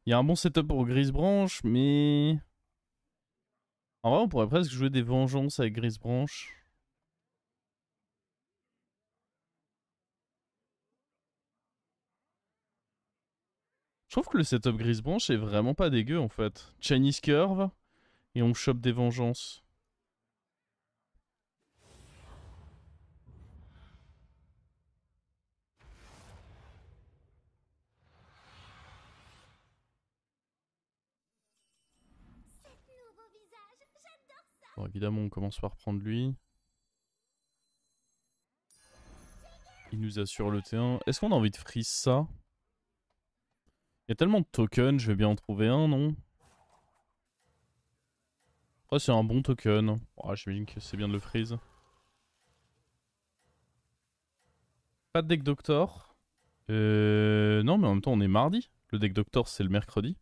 Il y a un bon setup pour Grisebranche, mais... En vrai, on pourrait presque jouer des vengeances avec Grisebranche. Je trouve que le setup Grisebranche est vraiment pas dégueu en fait. Chinese Curve, et on chope des vengeances. Bon, évidemment, on commence par prendre lui. Il nous assure le T1. Est-ce qu'on a envie de freeze ça? Il y a tellement de tokens, je vais bien en trouver un, non? Après, c'est un bon token. Oh, j'imagine que c'est bien de le freeze. Pas de deck Doctor. Non, mais en même temps, on est mardi. Le deck Doctor, c'est le mercredi.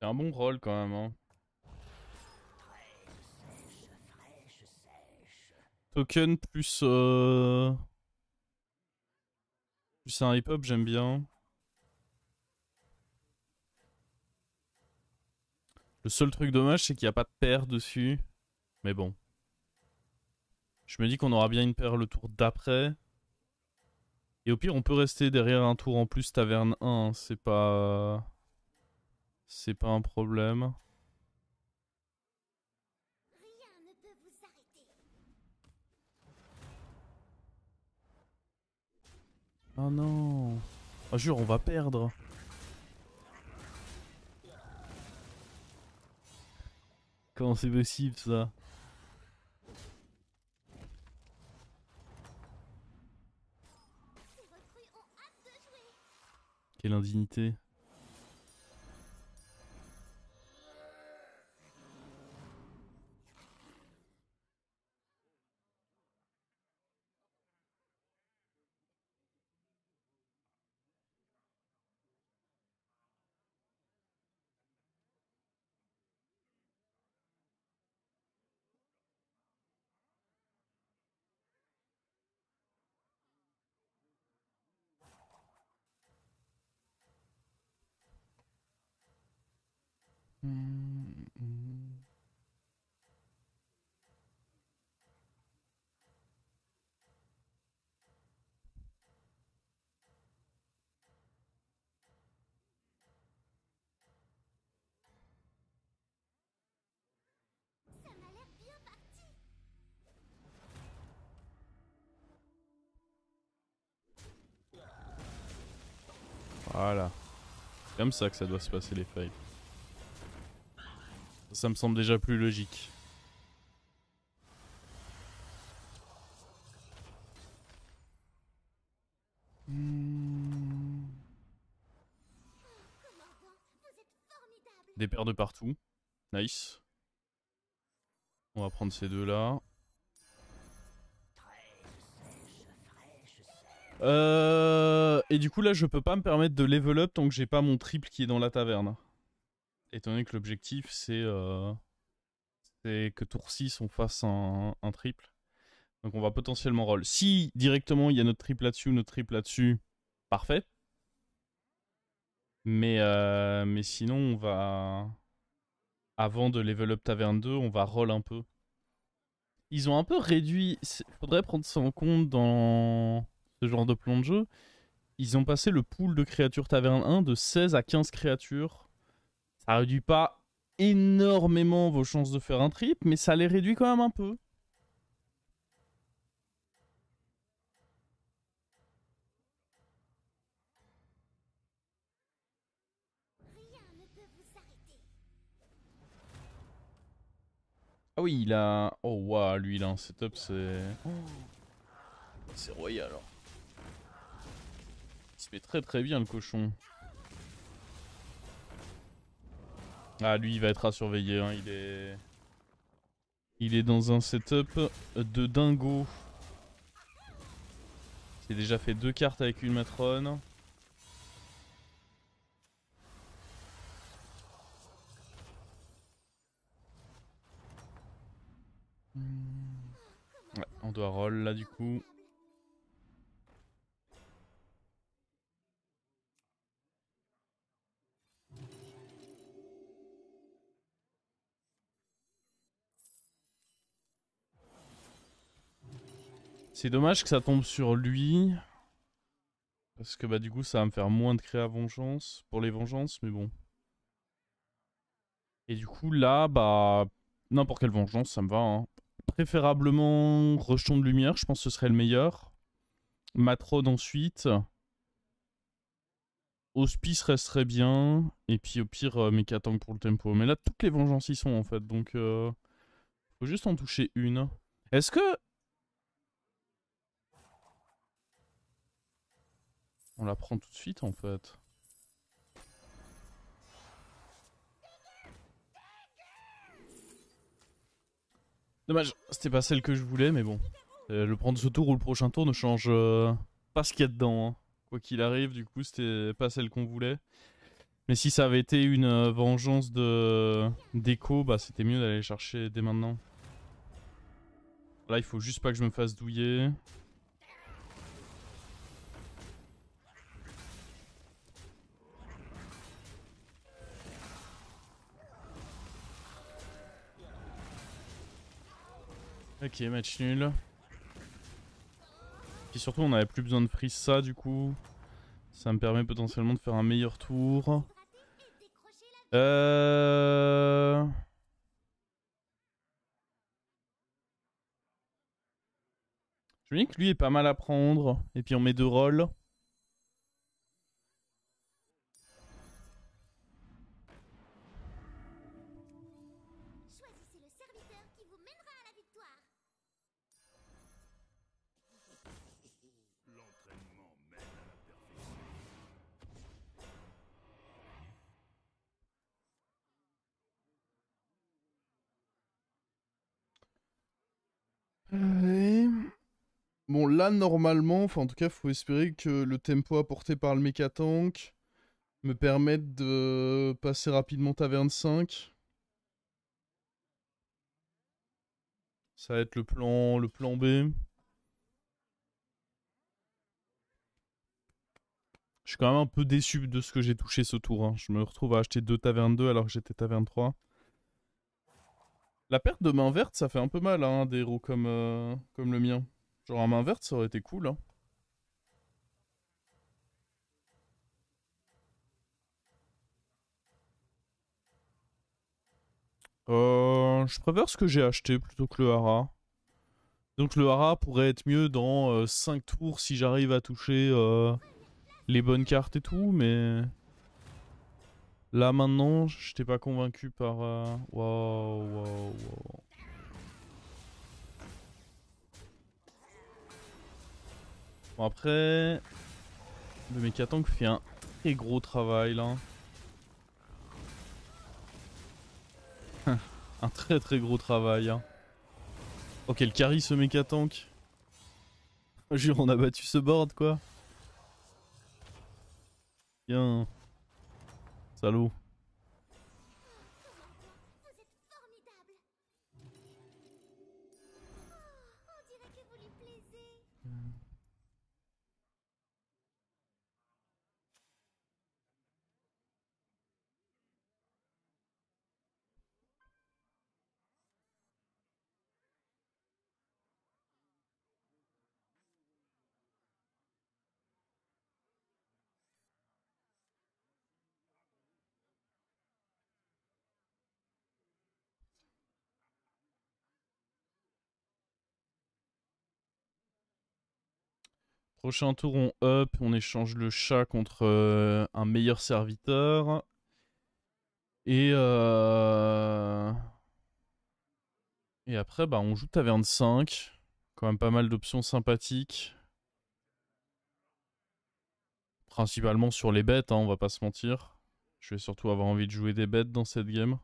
C'est un bon rôle quand même. Hein. Token plus un hip-hop, j'aime bien. Le seul truc dommage, c'est qu'il n'y a pas de paire dessus. Mais bon. Je me dis qu'on aura bien une paire le tour d'après. Et au pire, on peut rester derrière un tour en plus taverne 1. Hein. C'est pas... C'est pas un problème. Oh non. Oh jure, on va perdre. Comment c'est possible ça? Quelle indignité. Voilà. C'est comme ça que ça doit se passer les fights. Ça me semble déjà plus logique. Des paires de partout. Nice. On va prendre ces deux là. Et du coup là je peux pas me permettre de level up tant que j'ai pas mon triple qui est dans la taverne. Étant donné que l'objectif c'est que tour 6 on fasse un triple. Donc on va potentiellement roll. Si directement il y a notre triple là-dessus ou notre triple là-dessus, parfait. Mais sinon on va... Avant de level up taverne 2, on va roll un peu. Ils ont un peu réduit... Faudrait prendre ça en compte dans ce genre de plan de jeu. Ils ont passé le pool de créatures taverne 1 de 16 à 15 créatures. Ça réduit pas énormément vos chances de faire un trip, mais ça les réduit quand même un peu. Ah oui, il a... Oh waouh, lui il a un setup, c'est... Oh. C'est royal. Hein. Il se met très très bien le cochon. Ah lui il va être à surveiller, hein. Il est dans un setup de dingo. J'ai déjà fait 2 cartes avec une matrone. Ouais, on doit roll là du coup. C'est dommage que ça tombe sur lui. Parce que bah du coup ça va me faire moins de créa vengeance pour les vengeances, mais bon. Et du coup là, bah n'importe quelle vengeance ça me va. Hein. Préférablement rejeton de lumière, je pense que ce serait le meilleur. Matrone ensuite. Hospice resterait bien. Et puis au pire, Mécatank pour le tempo. Mais là, toutes les vengeances y sont en fait. Donc, faut juste en toucher une. Est-ce que... On la prend tout de suite en fait. Dommage, c'était pas celle que je voulais, mais bon. Le prendre ce tour ou le prochain tour ne change pas ce qu'il y a dedans. Hein. Quoi qu'il arrive, du coup, c'était pas celle qu'on voulait. Mais si ça avait été une vengeance de d'écho, bah c'était mieux d'aller chercher dès maintenant. Là, il faut juste pas que je me fasse douiller. Ok, match nul. Puis surtout, on avait plus besoin de freeze ça, du coup. Ça me permet potentiellement de faire un meilleur tour. Euh... Je me dis que lui est pas mal à prendre. Et puis on met 2 rolls. Choisissez le serviteur qui vous mènera à la victoire. L'entraînement mène à la perfection. Ouais. Bon, là, normalement, enfin, en tout cas, faut espérer que le tempo apporté par le Mécatank me permette de passer rapidement taverne 5. Ça va être le plan B. Je suis quand même un peu déçu de ce que j'ai touché ce tour. Hein. Je me retrouve à acheter 2 tavernes 2 alors que j'étais taverne 3. La perte de main verte, ça fait un peu mal, hein, des héros comme le mien. Genre, un main verte, ça aurait été cool. Hein. Je préfère ce que j'ai acheté plutôt que le hara. Donc le hara pourrait être mieux dans 5 tours si j'arrive à toucher les bonnes cartes et tout, mais là maintenant, j'étais pas convaincu par... Waouh, waouh, waouh. Bon après, le Mécatank fait un très gros travail là. Un très très gros travail. Hein. Oh quel carry ce Mécatank. Jure, on a battu ce board quoi. Bien. Salaud. Vous êtes formidable. Oh, on dirait que vous lui plaisez. Prochain tour, on up, on échange le chat contre un meilleur serviteur. Et, et après, bah, on joue taverne 5. Quand même pas mal d'options sympathiques. Principalement sur les bêtes, hein, on va pas se mentir. Je vais surtout avoir envie de jouer des bêtes dans cette game.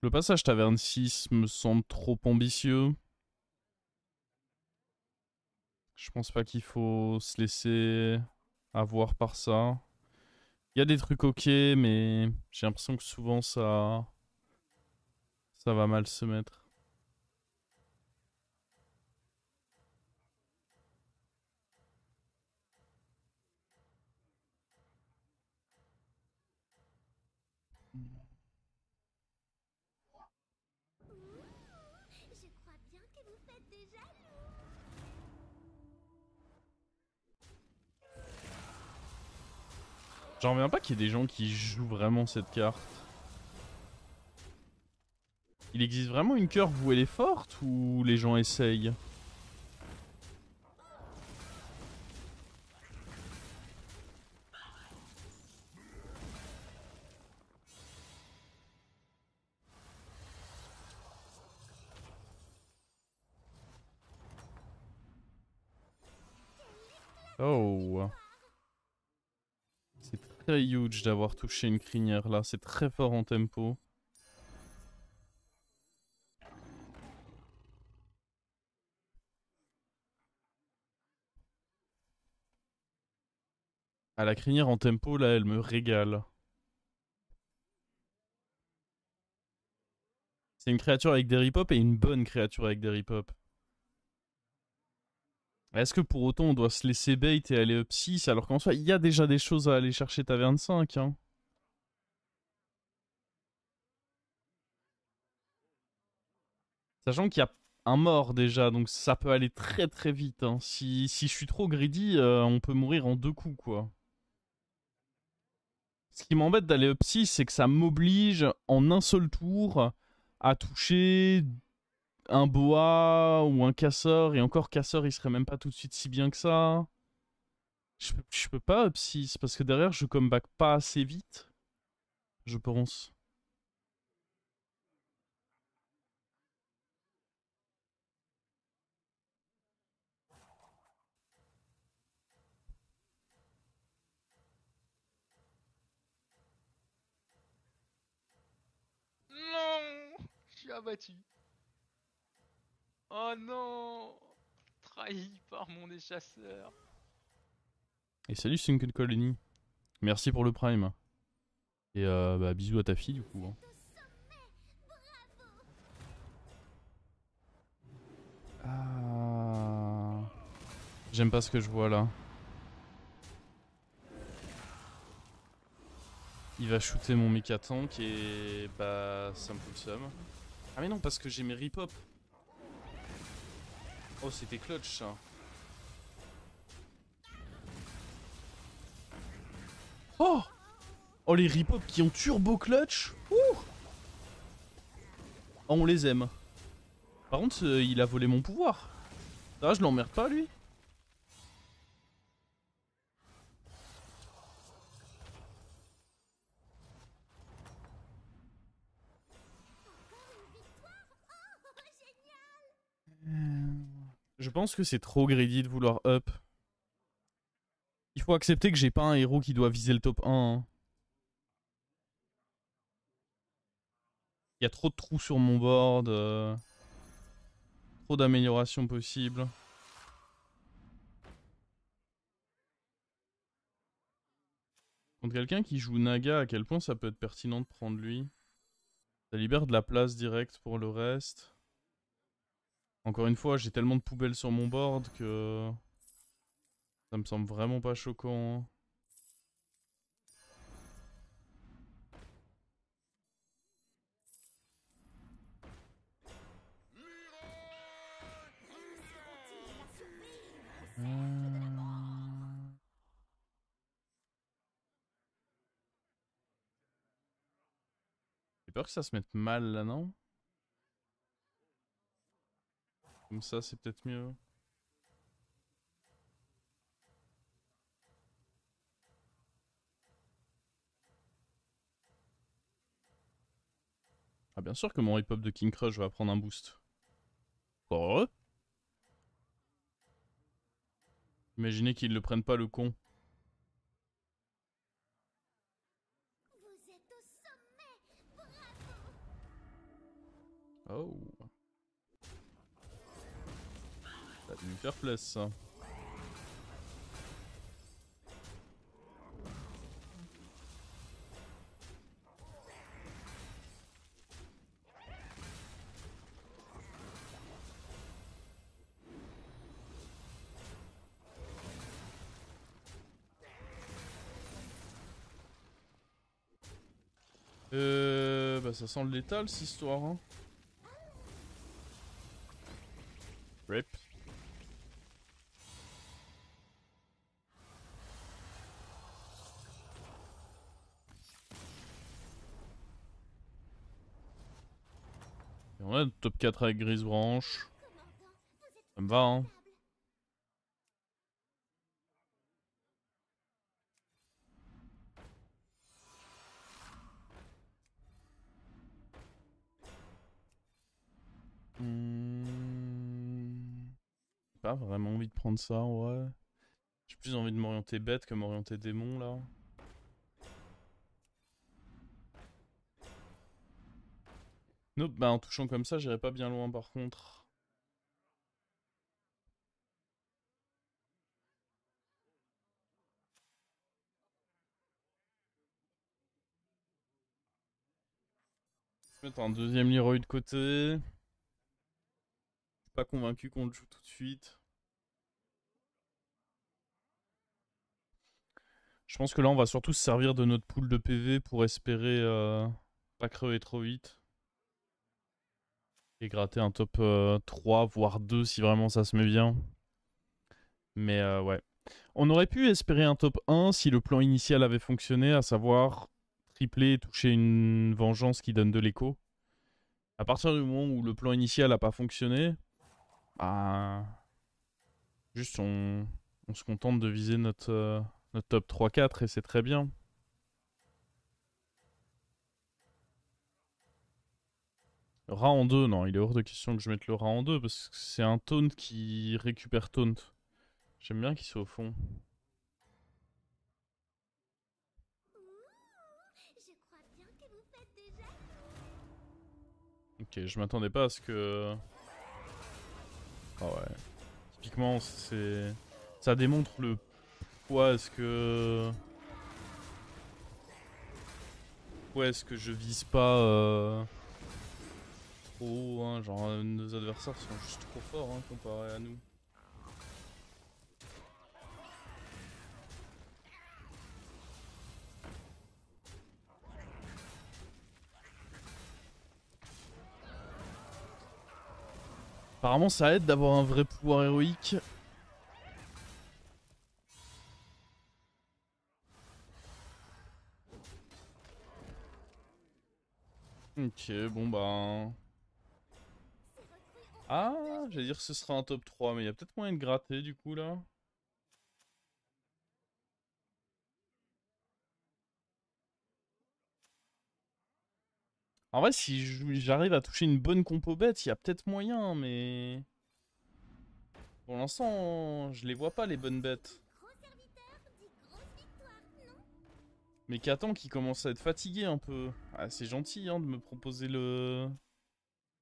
Le passage taverne 6 me semble trop ambitieux. Je pense pas qu'il faut se laisser avoir par ça. Il y a des trucs ok, mais j'ai l'impression que souvent ça va mal se mettre. Je crois bien que vous faites des jaloux. J'en reviens pas qu'il y ait des gens qui jouent vraiment cette carte. Il existe vraiment une curve où elle est forte ou les gens essayent? Oh. C'est très huge d'avoir touché une crinière là, c'est très fort en tempo. Ah, la crinière en tempo là, elle me régale. C'est une créature avec des rip-hop et une bonne créature avec des rip-hop. Est-ce que pour autant on doit se laisser bait et aller up 6 alors qu'en soi il y a déjà des choses à aller chercher taverne 5 hein. Sachant qu'il y a un mort déjà, donc ça peut aller très très vite. Hein. Si je suis trop greedy, on peut mourir en 2 coups quoi. Ce qui m'embête d'aller up 6, c'est que ça m'oblige en un seul tour à toucher un boa ou un casseur. Et encore casseur, il serait même pas tout de suite si bien que ça. Je peux pas up 6 parce que derrière je comeback pas assez vite. Je pense. Non, je suis abattu. Oh non, trahi par mon déchasseur. Et salut Sunken Colony. Merci pour le prime. Et bah, bisous à ta fille du coup. Hein. Ah... J'aime pas ce que je vois là. Il va shooter mon mecha tank et bah ça me fout le seum. Ah mais non parce que j'ai mes rip-hop. Oh c'était clutch ça. Oh, oh les rip-hop qui ont turbo clutch. Ouh, oh, on les aime. Par contre il a volé mon pouvoir. Ah je l'emmerde pas lui. Je pense que c'est trop greedy de vouloir up. Il faut accepter que j'ai pas un héros qui doit viser le top 1. Hein. Il y a trop de trous sur mon board. Trop d'améliorations possibles. Contre quelqu'un qui joue Naga, à quel point ça peut être pertinent de prendre lui. Ça libère de la place directe pour le reste. Encore une fois, j'ai tellement de poubelles sur mon board que ça me semble vraiment pas choquant. Hein. J'ai peur que ça se mette mal là, non? Comme ça, c'est peut-être mieux. Ah, bien sûr que mon hip-hop de King Crush va prendre un boost. Encore heureux. Imaginez qu'ils le prennent pas le con. Vous êtes au sommet. Oh. Ça a dû lui faire plaisir ça. Bah ça sent le létal cette histoire hein. Rip. Et on a le top 4 avec Grise Branche. Commandant, vous êtes Ça me va hein. formidable. J'ai pas vraiment envie de prendre ça en vrai. J'ai plus envie de m'orienter bête que m'orienter démon là. Nope, bah en touchant comme ça, j'irai pas bien loin par contre. Mettre un deuxième Leroy de côté. Je suis pas convaincu qu'on le joue tout de suite. Je pense que là, on va surtout se servir de notre pool de PV pour espérer pas crever trop vite. Et gratter un top 3, voire 2 si vraiment ça se met bien. Mais ouais. On aurait pu espérer un top 1 si le plan initial avait fonctionné, à savoir tripler et toucher une vengeance qui donne de l'écho. À partir du moment où le plan initial a pas fonctionné, bah, juste on se contente de viser notre top 3-4 et c'est très bien. Rat en 2, non, il est hors de question que je mette le rat en 2 parce que c'est un taunt qui récupère taunt. J'aime bien qu'il soit au fond. Je crois bien que vous faites déjà. Ok, je m'attendais pas à ce que... Ah ouais. Typiquement, c'est... Ça démontre le poids, est-ce que... Ouais, est-ce que je vise pas trop, hein, genre nos adversaires sont juste trop forts hein, comparé à nous. Apparemment ça aide d'avoir un vrai pouvoir héroïque. Ok, bon bah... Ah, j'allais dire que ce sera un top 3, mais il y a peut-être moyen de gratter du coup là. En vrai, si j'arrive à toucher une bonne compo bête, il y a peut-être moyen, mais... Pour l'instant, je les vois pas les bonnes bêtes. Gros serviteur dit grosse victoire, non? Mais Katan qui commence à être fatigué un peu. Ah, c'est gentil hein, de me proposer le...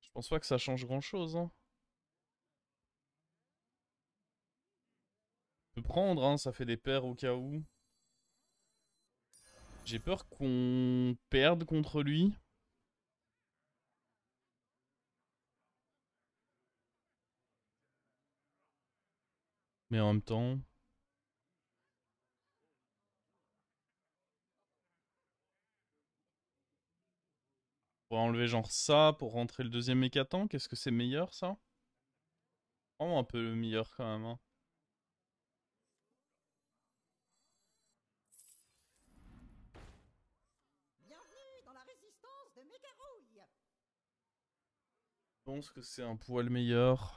Je pense pas que ça change grand-chose. Hein. Je peux prendre, hein, ça fait des paires au cas où. J'ai peur qu'on perde contre lui. Mais en même temps... On pourrait enlever genre ça pour rentrer le deuxième Mécatan. Qu'est-ce que c'est meilleur ça? Vraiment un peu meilleur quand même. Hein. Bienvenue dans la résistance de Mégarouille. Je pense que c'est un poil meilleur.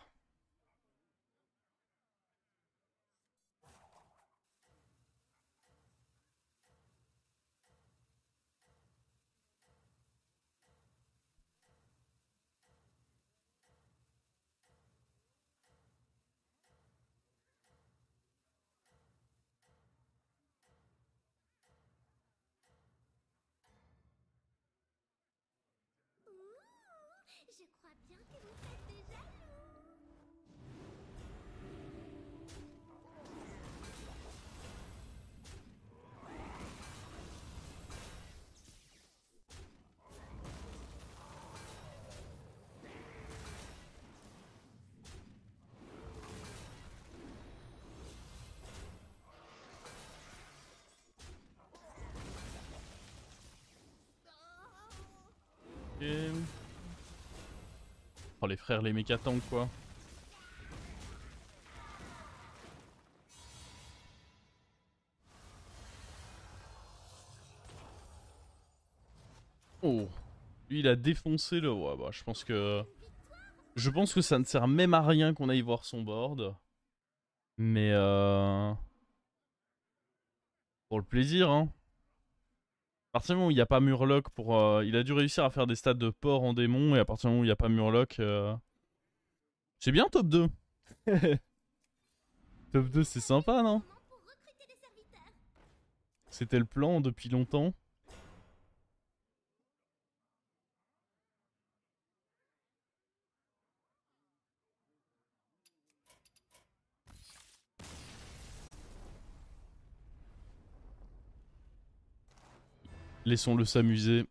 Oh, les frères, les mécatanks, quoi. Oh, lui il a défoncé le... Ouais, bah je pense que... Je pense que ça ne sert même à rien qu'on aille voir son board. Mais pour le plaisir, hein. À partir du moment où il n'y a pas Murloc pour... il a dû réussir à faire des stats de porc en démon, et à partir du moment où il n'y a pas Murloc... C'est bien top 2. Top 2 c'est sympa, non? Moment pour recruter des serviteurs. C'était le plan depuis longtemps. Laissons-le s'amuser.